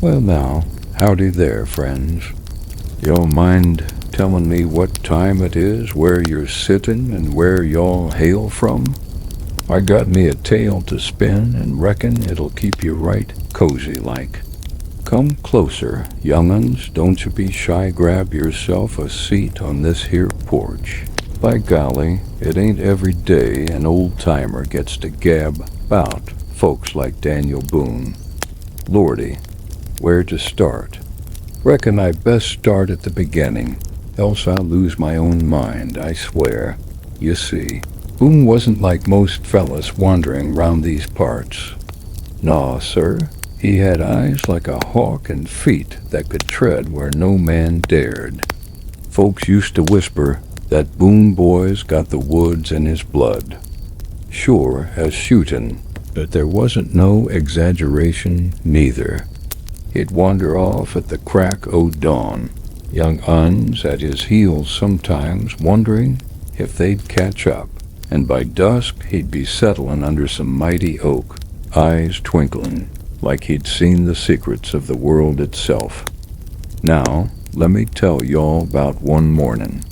Well now, howdy there, friends. Y'all mind telling me what time it is, where you're sittin', and where y'all hail from? I got me a tale to spin and reckon it'll keep you right cozy like. Come closer, young'uns, don't you be shy, grab yourself a seat on this here porch. By golly, it ain't every day an old-timer gets to gab about folks like Daniel Boone. Lordy, where to start? Reckon I best start at the beginning, else I'll lose my own mind, I swear. You see, Boone wasn't like most fellas wandering round these parts. Naw, sir, he had eyes like a hawk and feet that could tread where no man dared. Folks used to whisper that Boone boy's got the woods in his blood. Sure as shootin', but there wasn't no exaggeration neither. He'd wander off at the crack o' dawn, young uns at his heels sometimes wondering if they'd catch up, and by dusk he'd be settlin' under some mighty oak, eyes twinklin' like he'd seen the secrets of the world itself. Now, let me tell y'all about one mornin'.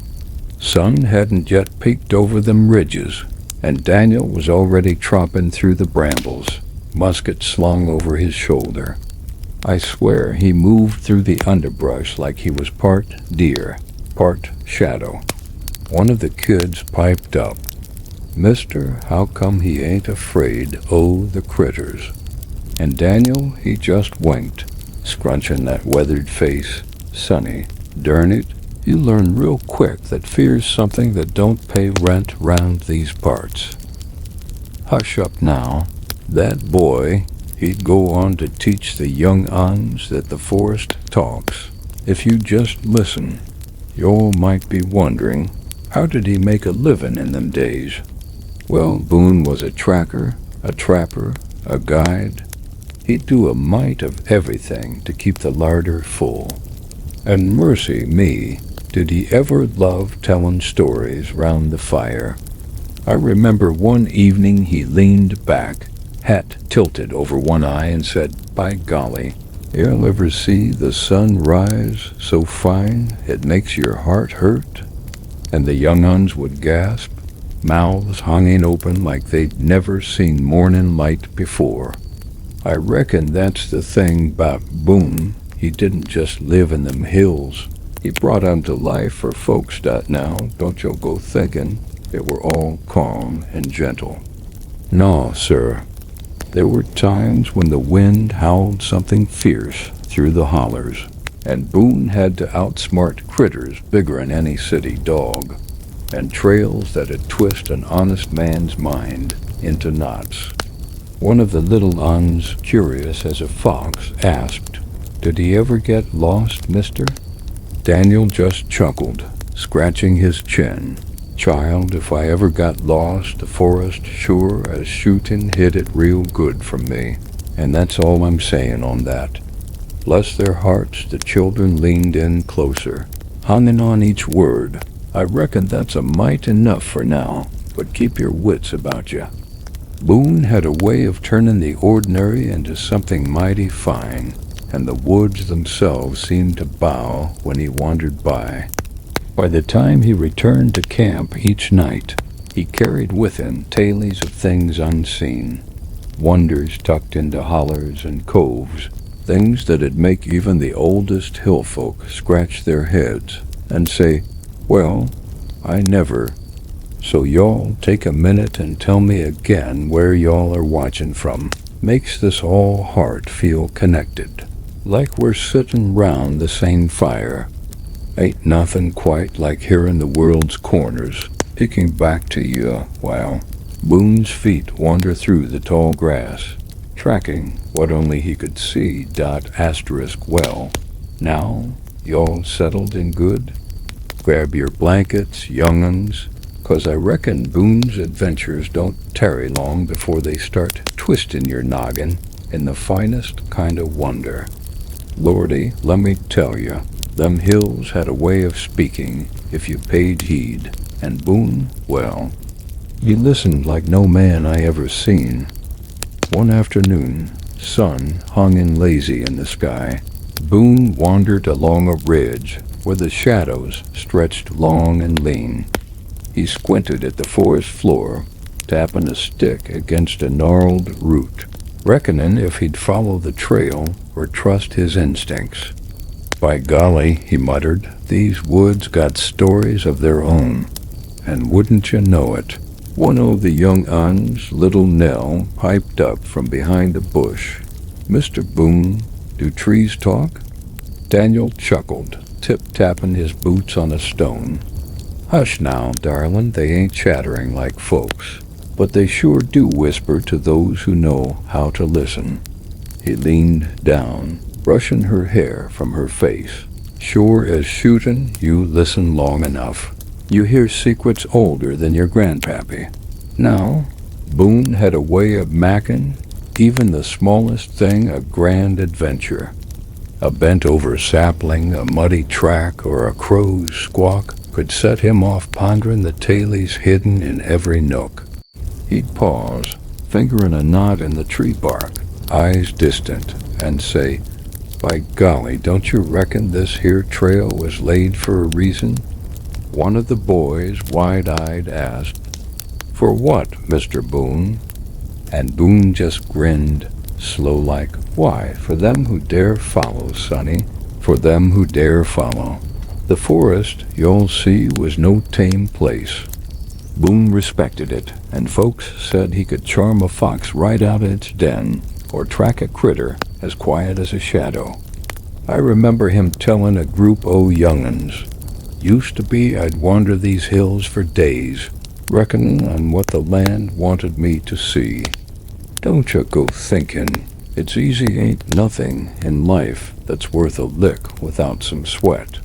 Sun hadn't yet peeked over them ridges, and Daniel was already tromping through the brambles, musket slung over his shoulder. I swear he moved through the underbrush like he was part deer, part shadow. One of the kids piped up, "Mister, how come he ain't afraid o' the critters?" And Daniel, he just winked, scrunching that weathered face. "Sonny, dern it, you learn real quick that fear's something that don't pay rent round these parts." Hush up now. That boy, he'd go on to teach the young uns that the forest talks. If you just listen, y'all might be wondering, how did he make a livin' in them days? Well, Boone was a tracker, a trapper, a guide. He'd do a mite of everything to keep the larder full. And mercy me, did he ever love tellin' stories round the fire. I remember one evening he leaned back, hat tilted over one eye, and said, "By golly, you'll ever see the sun rise so fine it makes your heart hurt?" And the young uns would gasp, mouths hanging open like they'd never seen mornin' light before. I reckon that's the thing 'bout Boone. He didn't just live in them hills. He brought 'em to life for folks that now, don't you go thinkin' it were all calm and gentle. No, sir. There were times when the wind howled something fierce through the hollers, and Boone had to outsmart critters bigger'n any city dog, and trails that'd twist an honest man's mind into knots. One of the little uns, curious as a fox, asked, "Did he ever get lost, mister?" Daniel just chuckled, scratching his chin. "Child, if I ever got lost, the forest sure as shootin' hid it real good from me, and that's all I'm sayin' on that." Bless their hearts, the children leaned in closer, hanging on each word. I reckon that's a mite enough for now, but keep your wits about you. Boone had a way of turning the ordinary into something mighty fine, and the woods themselves seemed to bow when he wandered by. By the time he returned to camp each night, he carried with him tales of things unseen, wonders tucked into hollers and coves, things that'd make even the oldest hill folk scratch their heads and say, "Well, I never." So y'all take a minute and tell me again where y'all are watching from. Makes this all heart feel connected, like we're sittin' round the same fire. Ain't nothing quite like hearing the world's corners picking back to you while Boone's feet wander through the tall grass, tracking what only he could see. Well, now, y'all settled in good? Grab your blankets, young'uns, 'cause I reckon Boone's adventures don't tarry long before they start twistin' your noggin in the finest kind of wonder. Lordy, let me tell you, them hills had a way of speaking if you paid heed, and Boone, well, he listened like no man I ever seen. One afternoon, sun hung in lazy in the sky. Boone wandered along a ridge where the shadows stretched long and lean. He squinted at the forest floor, tapping a stick against a gnarled root, reckoning if he'd follow the trail or trust his instincts. By golly, he muttered, these woods got stories of their own, and wouldn't you know it, one of the young uns, little Nell, piped up from behind a bush. Mr. Boone, do trees talk? Daniel chuckled, tip-tapping his boots on a stone. Hush now, darling, they ain't chattering like folks, but they sure do whisper to those who know how to listen. He leaned down, brushing her hair from her face. Sure as shootin', you listen long enough. You hear secrets older than your grandpappy. Now, Boone had a way of macking even the smallest thing a grand adventure. A bent-over sapling, a muddy track, or a crow's squawk could set him off pondering the tales hidden in every nook. He'd pause, fingering a knot in the tree bark, eyes distant, and say, by golly, don't you reckon this here trail was laid for a reason? One of the boys, wide-eyed, asked, for what, Mr. Boone? And Boone just grinned, slow-like. Why, for them who dare follow, sonny, for them who dare follow. The forest, you'll see, was no tame place. Boone respected it, and folks said he could charm a fox right out of its den, or track a critter as quiet as a shadow. I remember him telling a group o' young'uns, used to be I'd wander these hills for days, reckoning on what the land wanted me to see. Don't you go thinking, it's easy ain't nothing in life that's worth a lick without some sweat.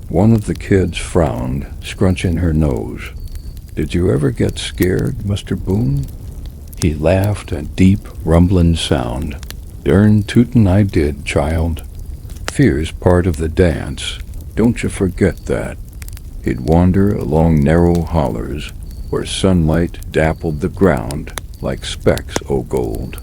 One of the kids frowned, scrunching her nose. Did you ever get scared, Mr. Boone? He laughed, a deep, rumbling sound. Dern tootin' I did, child. Fear's part of the dance. Don't you forget that. He'd wander along narrow hollers, where sunlight dappled the ground like specks o' gold.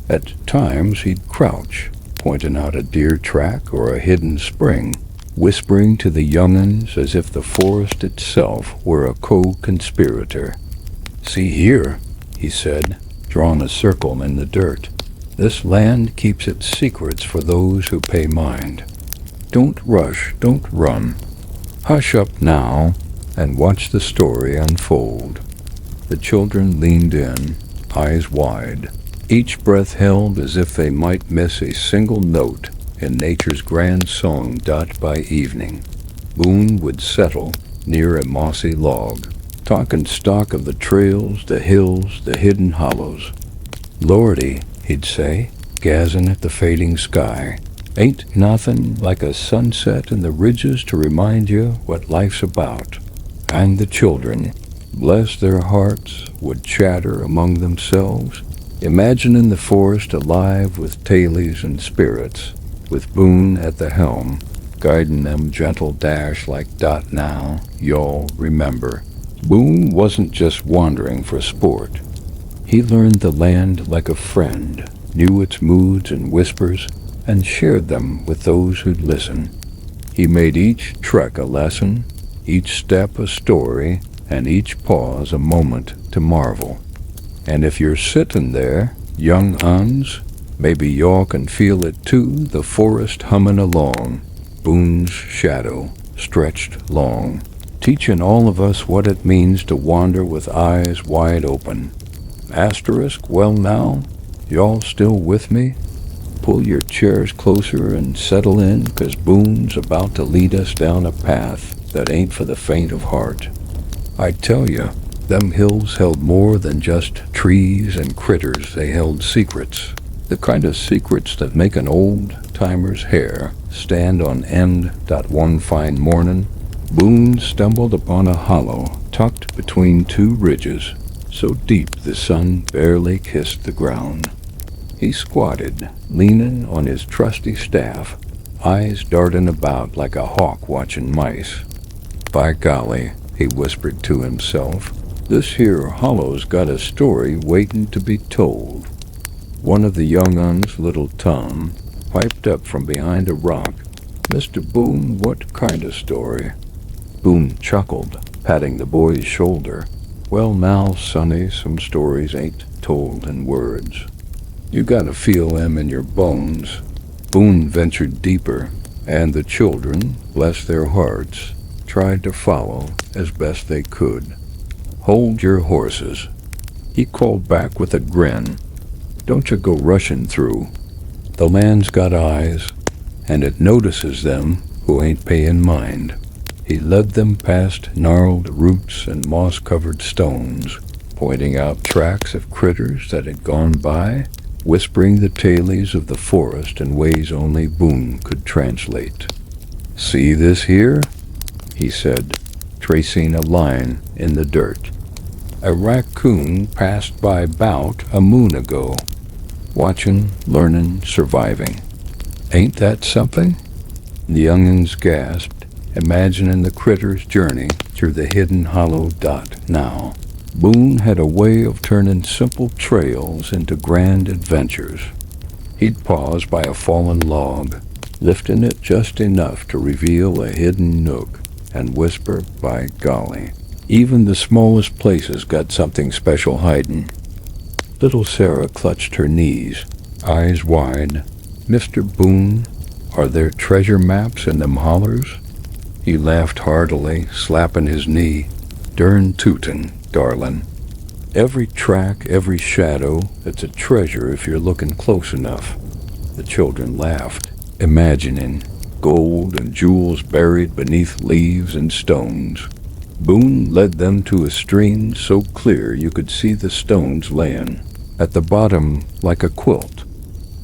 At times he'd crouch, pointing out a deer track or a hidden spring, whispering to the young'uns as if the forest itself were a co-conspirator. See here, he said, drawing a circle in the dirt. This land keeps its secrets for those who pay mind. Don't rush, don't run. Hush up now and watch the story unfold. The children leaned in, eyes wide, each breath held as if they might miss a single note in nature's grand song dot by evening. Boone would settle near a mossy log, talking stock of the trails, the hills, the hidden hollows. Lordy, he'd say, gazing at the fading sky, ain't nothin' like a sunset in the ridges to remind you what life's about. And the children, bless their hearts, would chatter among themselves, imagining the forest alive with tales and spirits, with Boone at the helm, guiding them gentle dash like dot now, y'all remember. Boone wasn't just wandering for sport. He learned the land like a friend, knew its moods and whispers, and shared them with those who'd listen. He made each trek a lesson, each step a story, and each pause a moment to marvel. And if you're sittin' there, young uns, maybe y'all can feel it too, the forest hummin' along, Boone's shadow stretched long, teaching all of us what it means to wander with eyes wide open. Asterisk, well now, y'all still with me? Pull your chairs closer and settle in, 'cause Boone's about to lead us down a path that ain't for the faint of heart. I tell you, them hills held more than just trees and critters. They held secrets, the kind of secrets that make an old-timer's hair stand on end. One fine morning, Boone stumbled upon a hollow tucked between two ridges, so deep the sun barely kissed the ground. He squatted, leaning on his trusty staff, eyes darting about like a hawk watching mice. By golly, he whispered to himself, this here hollow's got a story waiting to be told. One of the young uns, little Tom, piped up from behind a rock. "Mr. Boone, what kind of story?" Boone chuckled, patting the boy's shoulder. "Well now, sonny, some stories ain't told in words. You gotta feel them in your bones." Boone ventured deeper, and the children, bless their hearts, tried to follow as best they could. "Hold your horses," he called back with a grin. "Don't you go rushing through. The land's got eyes, and it notices them who ain't paying mind." He led them past gnarled roots and moss-covered stones, pointing out tracks of critters that had gone by, whispering the tales of the forest in ways only Boone could translate. "See this here?" he said, tracing a line in the dirt. "A raccoon passed by 'bout a moon ago. Watching, learning, surviving. Ain't that something?" The young'uns gasped, imagining the critter's journey through the hidden hollow dot now. Boone had a way of turning simple trails into grand adventures. He'd pause by a fallen log, lifting it just enough to reveal a hidden nook, and whisper, "By golly, even the smallest places got something special hiding." Little Sarah clutched her knees, eyes wide. "Mr. Boone, are there treasure maps in them hollers?" He laughed heartily, slapping his knee. "Dern tootin', darlin'. Every track, every shadow, it's a treasure if you're looking close enough." The children laughed, imagining gold and jewels buried beneath leaves and stones. Boone led them to a stream so clear you could see the stones laying at the bottom like a quilt.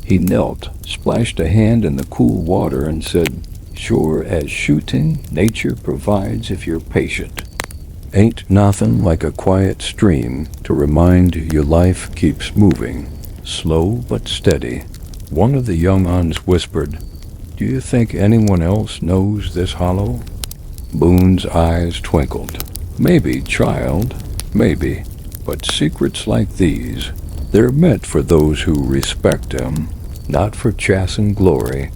He knelt, splashed a hand in the cool water, and said, "Sure as shooting, nature provides if you're patient. Ain't nothin' like a quiet stream to remind you life keeps moving, slow but steady." One of the young uns whispered, "Do you think anyone else knows this hollow?" Boone's eyes twinkled. "Maybe, child, maybe. But secrets like these, they're meant for those who respect them, not for chasing glory."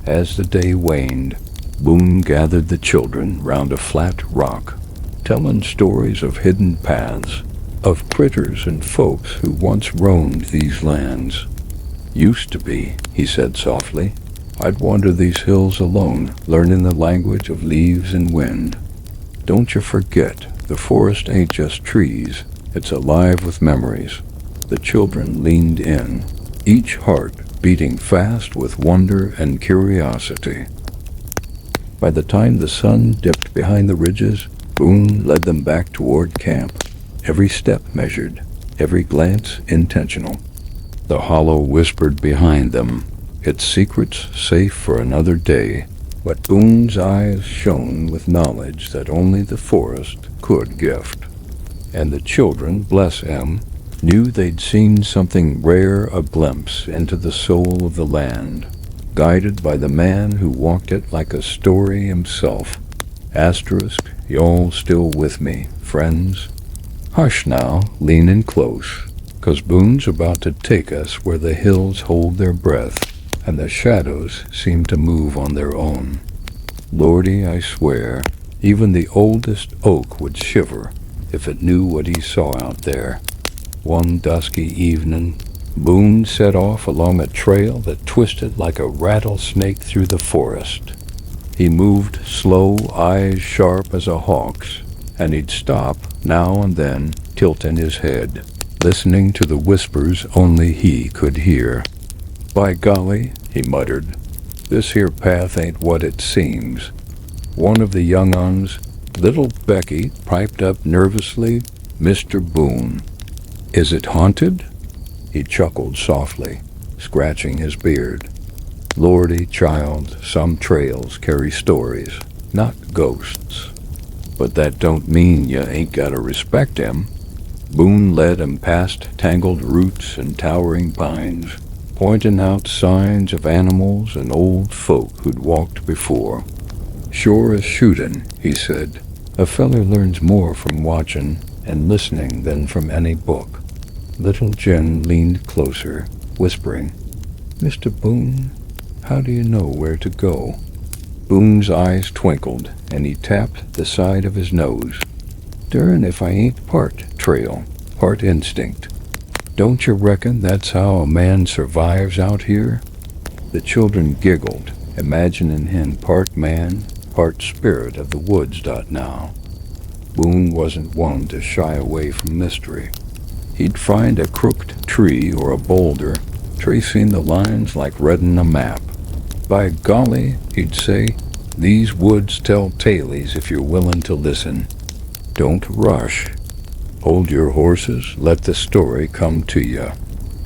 As the day waned, Boone gathered the children round a flat rock, telling stories of hidden paths, of critters and folks who once roamed these lands. "Used to be," he said softly. "I'd wander these hills alone, learning the language of leaves and wind. Don't you forget, the forest ain't just trees, it's alive with memories." The children leaned in, each heart beating fast with wonder and curiosity. By the time the sun dipped behind the ridges, Boone led them back toward camp, every step measured, every glance intentional. The hollow whispered behind them, its secrets safe for another day, but Boone's eyes shone with knowledge that only the forest could gift. And the children, bless them, knew they'd seen something rare, a glimpse into the soul of the land, guided by the man who walked it like a story himself. Asterisk, y'all still with me, friends? Hush now, lean in close, 'cause Boone's about to take us where the hills hold their breath, and the shadows seem to move on their own. Lordy, I swear, even the oldest oak would shiver if it knew what he saw out there. One dusky evening, Boone set off along a trail that twisted like a rattlesnake through the forest. He moved slow, eyes sharp as a hawk's, and he'd stop now and then, tilting his head, listening to the whispers only he could hear. "By golly," he muttered, "this here path ain't what it seems." One of the young uns, little Becky, piped up nervously, "Mr. Boone, is it haunted?" He chuckled softly, scratching his beard. "Lordy, child, some trails carry stories, not ghosts. But that don't mean you ain't gotta respect 'em." Boone led him past tangled roots and towering pines, pointing out signs of animals and old folk who'd walked before. "Sure as shootin'," he said. "A feller learns more from watchin' and listening than from any book." Little Jen leaned closer, whispering, "Mr. Boone, how do you know where to go?" Boone's eyes twinkled, and he tapped the side of his nose. "Dern if I ain't part trail, part instinct. Don't you reckon that's how a man survives out here?" The children giggled, imagining him part man, part spirit of the woods. Now, Boone wasn't one to shy away from mystery. He'd find a crooked tree or a boulder, tracing the lines like reading a map. "By golly," he'd say, "these woods tell tales if you're willing to listen. Don't rush. Hold your horses, let the story come to you."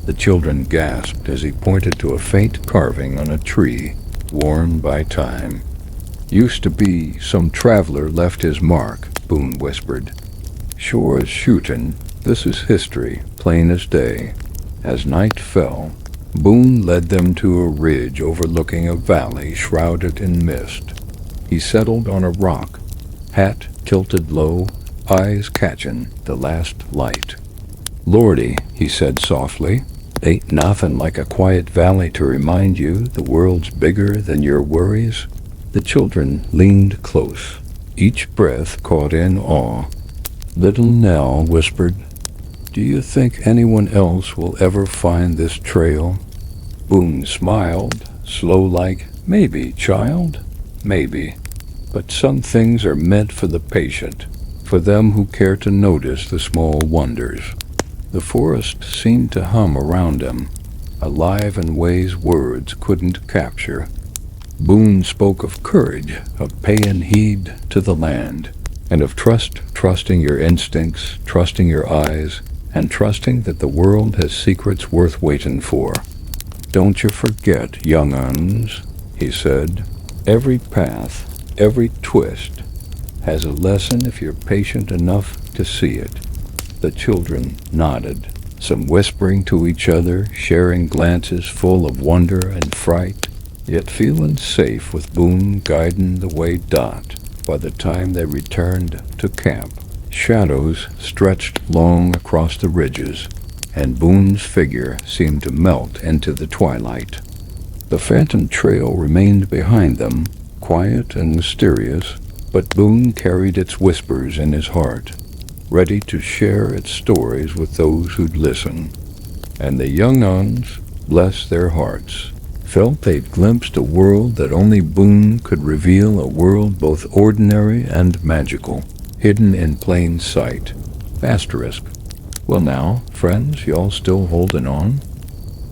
The children gasped as he pointed to a faint carving on a tree, worn by time. "Used to be some traveler left his mark," Boone whispered. "Sure as shootin', this is history, plain as day." As night fell, Boone led them to a ridge overlooking a valley shrouded in mist. He settled on a rock, hat tilted low, eyes catchin' the last light. "Lordy," he said softly, "ain't nothin' like a quiet valley to remind you the world's bigger than your worries." The children leaned close, each breath caught in awe. Little Nell whispered, "Do you think anyone else will ever find this trail?" Boone smiled, slow like, "Maybe, child, maybe. But some things are meant for the patient, for them who care to notice the small wonders." The forest seemed to hum around him, alive in ways words couldn't capture. Boone spoke of courage, of paying heed to the land, and of trusting your instincts, trusting your eyes, and trusting that the world has secrets worth waiting for. "Don't you forget, young uns," he said, "every path, every twist, has a lesson if you're patient enough to see it." The children nodded, some whispering to each other, sharing glances full of wonder and fright, yet feeling safe with Boone guiding the way. By the time they returned to camp, shadows stretched long across the ridges, and Boone's figure seemed to melt into the twilight. The phantom trail remained behind them, quiet and mysterious, but Boone carried its whispers in his heart, ready to share its stories with those who'd listen. And the young uns, bless their hearts, felt they'd glimpsed a world that only Boone could reveal, a world both ordinary and magical, hidden in plain sight. Asterisk. Well now, friends, y'all still holding on?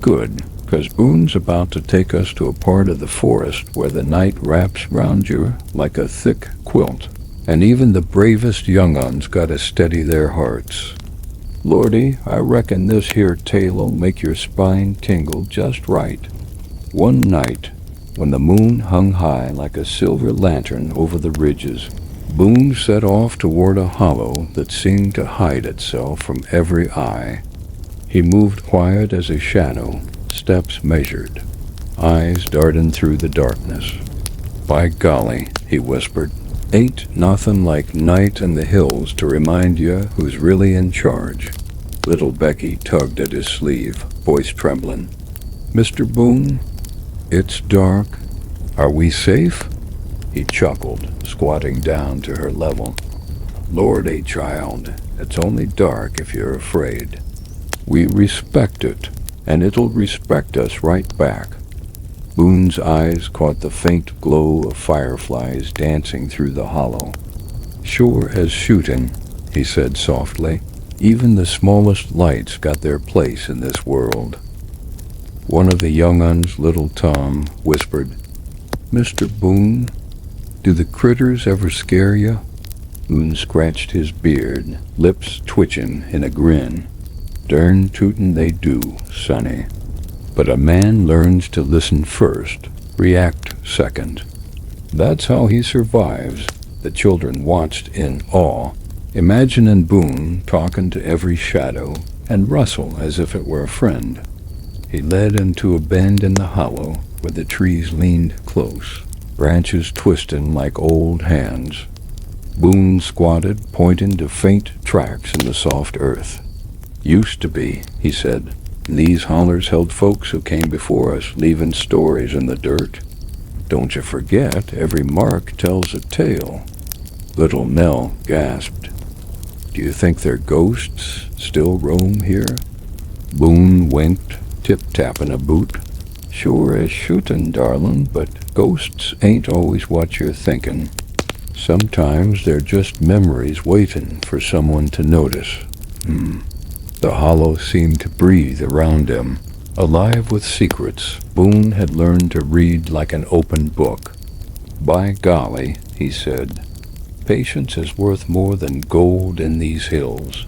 Good, 'cause Boone's about to take us to a part of the forest where the night wraps round you like a thick quilt, and even the bravest young uns gotta steady their hearts. Lordy, I reckon this here tale'll make your spine tingle just right. One night, when the moon hung high like a silver lantern over the ridges, Boone set off toward a hollow that seemed to hide itself from every eye. He moved quiet as a shadow, steps measured, eyes darting through the darkness. "By golly," he whispered, "ain't nothin' like night in the hills to remind you who's really in charge." Little Becky tugged at his sleeve, voice trembling. "Mr. Boone, it's dark. Are we safe?" He chuckled, squatting down to her level. "Lordy, child, it's only dark if you're afraid. We respect it, and it'll respect us right back." Boone's eyes caught the faint glow of fireflies dancing through the hollow. "Sure as shootin'," he said softly. "Even the smallest lights got their place in this world." One of the young uns, little Tom, whispered, "Mr. Boone, do the critters ever scare you?" Boone scratched his beard, lips twitching in a grin. "Dern tootin' they do, sonny. But a man learns to listen first, react second. That's how he survives." The children watched in awe, imagining Boone talking to every shadow, and Russell as if it were a friend. He led into a bend in the hollow where the trees leaned close, branches twisting like old hands. Boone squatted, pointing to faint tracks in the soft earth. "Used to be," he said. These hollers held folks who came before us, leaving stories in the dirt. Don't you forget, every mark tells a tale. Little Nell gasped. Do you think their ghosts still roam here? Boone winked, tip-tapping a boot. Sure as shootin', darlin', but ghosts ain't always what you're thinkin'. Sometimes they're just memories waitin' for someone to notice. The hollow seemed to breathe around him. Alive with secrets, Boone had learned to read like an open book. By golly, he said, patience is worth more than gold in these hills.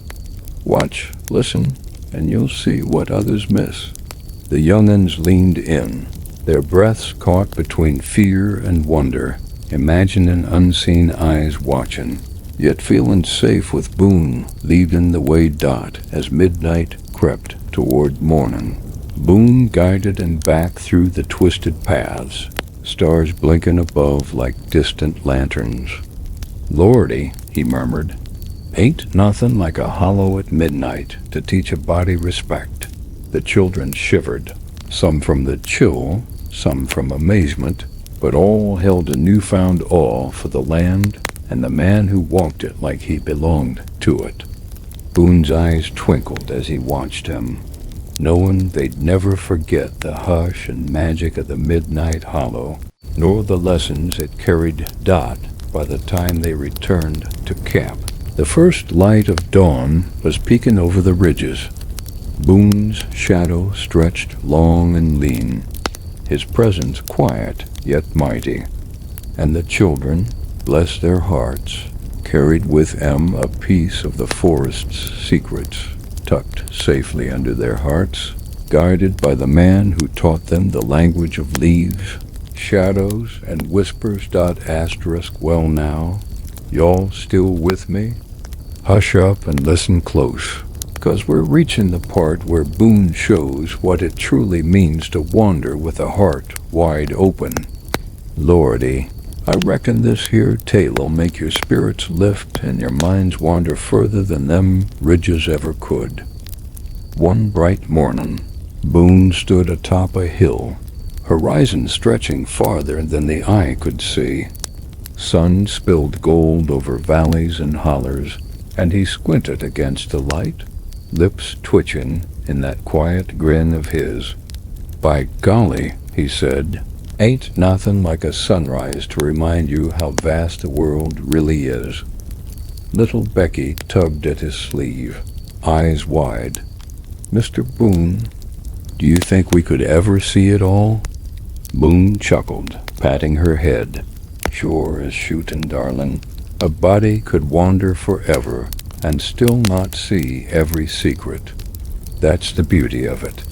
Watch, listen, and you'll see what others miss. The young'uns leaned in, their breaths caught between fear and wonder, imagining unseen eyes watching, yet feeling safe with Boone leading the way as midnight crept toward morning. Boone guided and back through the twisted paths, stars blinking above like distant lanterns. Lordy, he murmured, ain't nothing like a hollow at midnight to teach a body respect. The children shivered, some from the chill, some from amazement, but all held a newfound awe for the land and the man who walked it like he belonged to it. Boone's eyes twinkled as he watched him, knowing they'd never forget the hush and magic of the midnight hollow, nor the lessons it carried Dot by the time they returned to camp. The first light of dawn was peeking over the ridges. Boone's shadow stretched long and lean, his presence quiet yet mighty, and the children, bless their hearts, carried with them a piece of the forest's secrets, tucked safely under their hearts, guided by the man who taught them the language of leaves, shadows, and whispers. Well now, y'all still with me? Hush up and listen close, 'cause we're reaching the part where Boone shows what it truly means to wander with a heart wide open. Lordy, I reckon this here tale'll make your spirits lift and your minds wander further than them ridges ever could. One bright morning, Boone stood atop a hill, horizon stretching farther than the eye could see. Sun spilled gold over valleys and hollers, and he squinted against the light, lips twitching in that quiet grin of his. By golly, he said, ain't nothing like a sunrise to remind you how vast the world really is. Little Becky tugged at his sleeve, eyes wide. Mr. Boone, do you think we could ever see it all? Boone chuckled, patting her head. Sure as shootin', darlin'. A body could wander forever and still not see every secret. That's the beauty of it.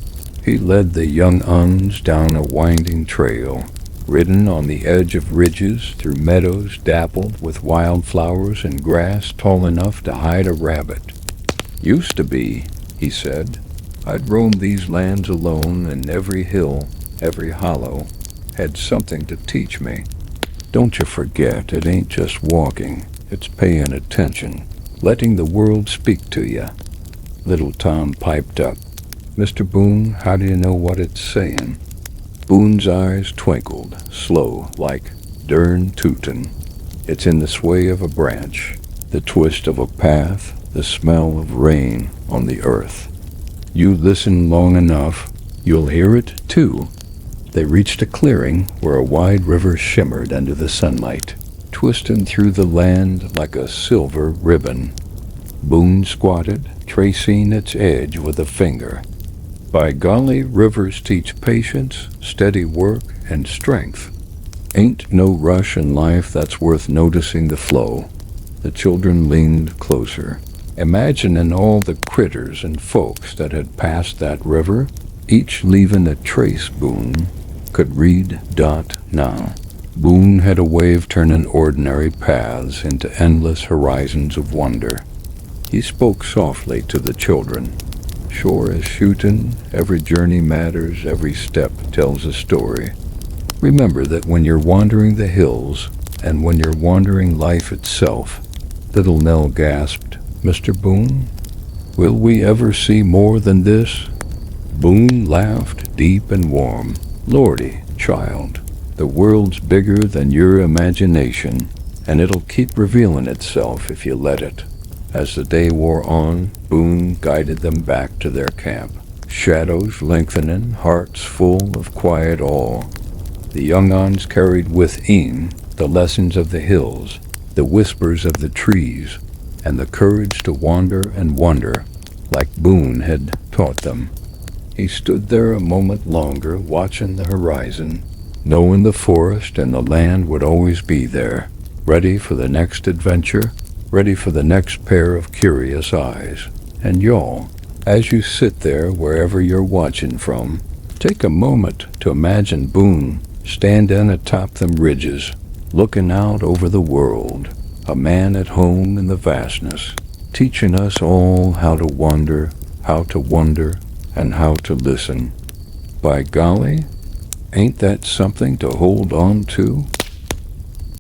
He led the young-uns down a winding trail, ridden on the edge of ridges through meadows dappled with wildflowers and grass tall enough to hide a rabbit. Used to be, he said, I'd roam these lands alone, and every hill, every hollow, had something to teach me. Don't you forget, it ain't just walking, it's paying attention, letting the world speak to you. Little Tom piped up. Mr. Boone, how do you know what it's saying? Boone's eyes twinkled, slow, like dern tootin'. It's in the sway of a branch, the twist of a path, the smell of rain on the earth. You listen long enough, you'll hear it too. They reached a clearing where a wide river shimmered under the sunlight, twisting through the land like a silver ribbon. Boone squatted, tracing its edge with a finger. By golly, rivers teach patience, steady work, and strength. Ain't no rush in life that's worth noticing the flow. The children leaned closer, imagining all the critters and folks that had passed that river, each leaving a trace Boone could read. Now. Boone had a way of turning ordinary paths into endless horizons of wonder. He spoke softly to the children. Sure as shootin', every journey matters, every step tells a story. Remember that when you're wandering the hills, and when you're wandering life itself. Little Nell gasped, Mr. Boone, will we ever see more than this? Boone laughed deep and warm. "Lordy, child, the world's bigger than your imagination, and it'll keep revealing itself if you let it." As the day wore on, Boone guided them back to their camp, shadows lengthening, hearts full of quiet awe. The young-uns carried within the lessons of the hills, the whispers of the trees, and the courage to wander and wonder, like Boone had taught them. He stood there a moment longer, watching the horizon, knowing the forest and the land would always be there, ready for the next adventure, ready for the next pair of curious eyes. And y'all, as you sit there wherever you're watching from, take a moment to imagine Boone standing atop them ridges, looking out over the world, a man at home in the vastness, teaching us all how to wonder, and how to listen. By golly, ain't that something to hold on to?